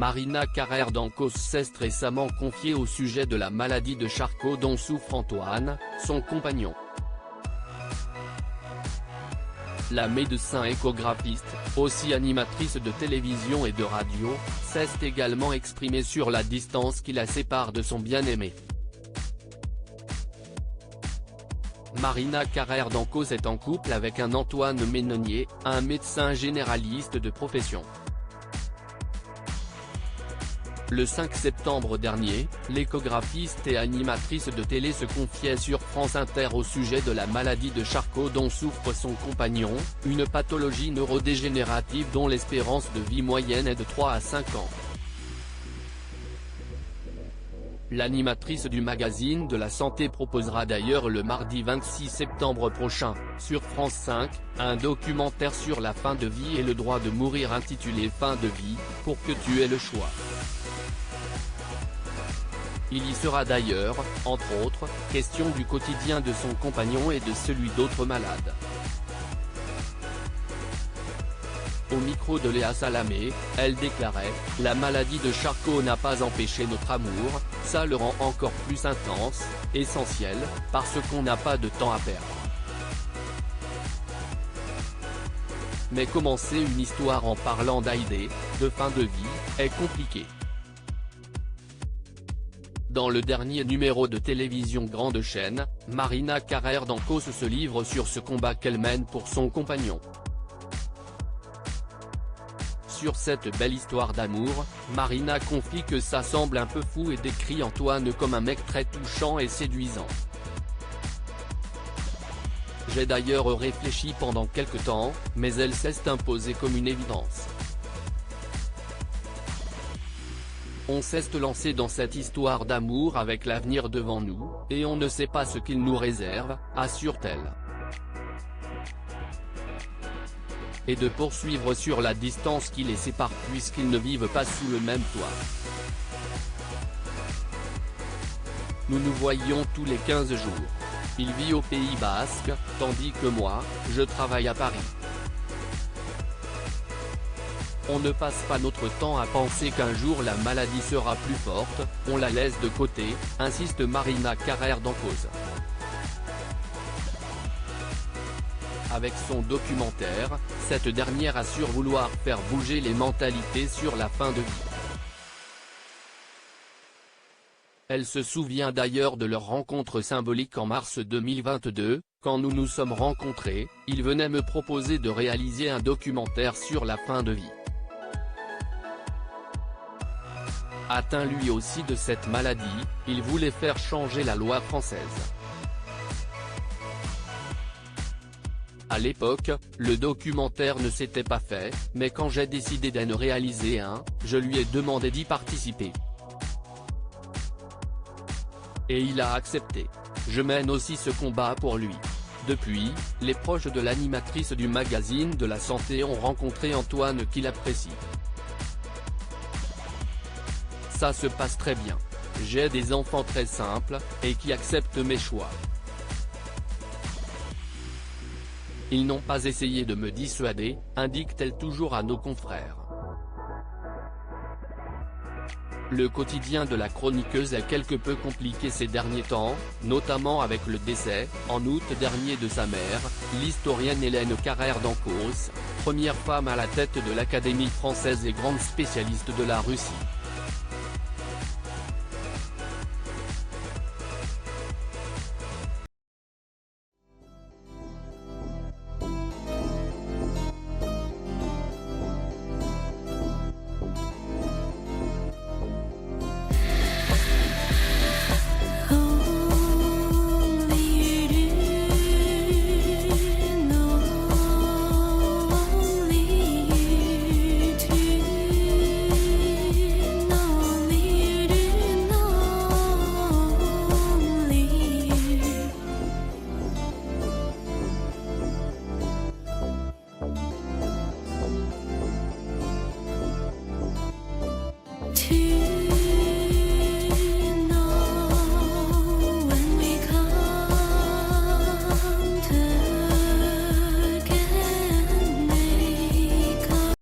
Marina Carrère d'Ancos s'est récemment confiée au sujet de la maladie de Charcot dont souffre Antoine, son compagnon. La médecin échographiste, aussi animatrice de télévision et de radio, s'est également exprimée sur la distance qui la sépare de son bien-aimé. Marina Carrère d'Ancos est en couple avec un Antoine Ménonier, un médecin généraliste de profession. Le 5 septembre dernier, l'échographiste et animatrice de télé se confiait sur France Inter au sujet de la maladie de Charcot dont souffre son compagnon, une pathologie neurodégénérative dont l'espérance de vie moyenne est de 3 à 5 ans. L'animatrice du magazine de la santé proposera d'ailleurs le mardi 26 septembre prochain, sur France 5, un documentaire sur la fin de vie et le droit de mourir intitulé Fin de vie, pour que tu aies le choix. Il y sera d'ailleurs, entre autres, question du quotidien de son compagnon et de celui d'autres malades. Au micro de Léa Salamé, elle déclarait « La maladie de Charcot n'a pas empêché notre amour, ça le rend encore plus intense, essentiel, parce qu'on n'a pas de temps à perdre. » Mais commencer une histoire en parlant d'idées, de fin de vie, est compliqué. Dans le dernier numéro de télévision grande chaîne, Marina Carrère d'Ancos se livre sur ce combat qu'elle mène pour son compagnon. Sur cette belle histoire d'amour, Marina confie que ça semble un peu fou et décrit Antoine comme un mec très touchant et séduisant. J'ai d'ailleurs réfléchi pendant quelque temps, mais elle s'est imposée comme une évidence. On s'est lancé dans cette histoire d'amour avec l'avenir devant nous, et on ne sait pas ce qu'il nous réserve, assure-t-elle. Et de poursuivre sur la distance qui les sépare puisqu'ils ne vivent pas sous le même toit. Nous nous voyons tous les 15 jours. Il vit au Pays Basque, tandis que moi, je travaille à Paris. On ne passe pas notre temps à penser qu'un jour la maladie sera plus forte, on la laisse de côté, insiste Marina Carrère d'Ancos. Avec son documentaire, cette dernière assure vouloir faire bouger les mentalités sur la fin de vie. Elle se souvient d'ailleurs de leur rencontre symbolique en mars 2022, quand nous nous sommes rencontrés, il venait me proposer de réaliser un documentaire sur la fin de vie. Atteint lui aussi de cette maladie, il voulait faire changer la loi française. À l'époque, le documentaire ne s'était pas fait, mais quand j'ai décidé d'en réaliser un, je lui ai demandé d'y participer. Et il a accepté. Je mène aussi ce combat pour lui. Depuis, les proches de l'animatrice du magazine de la santé ont rencontré Antoine qui l'apprécie. Ça se passe très bien. J'ai des enfants très simples, et qui acceptent mes choix. Ils n'ont pas essayé de me dissuader, indique-t-elle toujours à nos confrères. Le quotidien de la chroniqueuse est quelque peu compliqué ces derniers temps, notamment avec le décès, en août dernier de sa mère, l'historienne Hélène Carrère d'Ancos, première femme à la tête de l'Académie française et grande spécialiste de la Russie.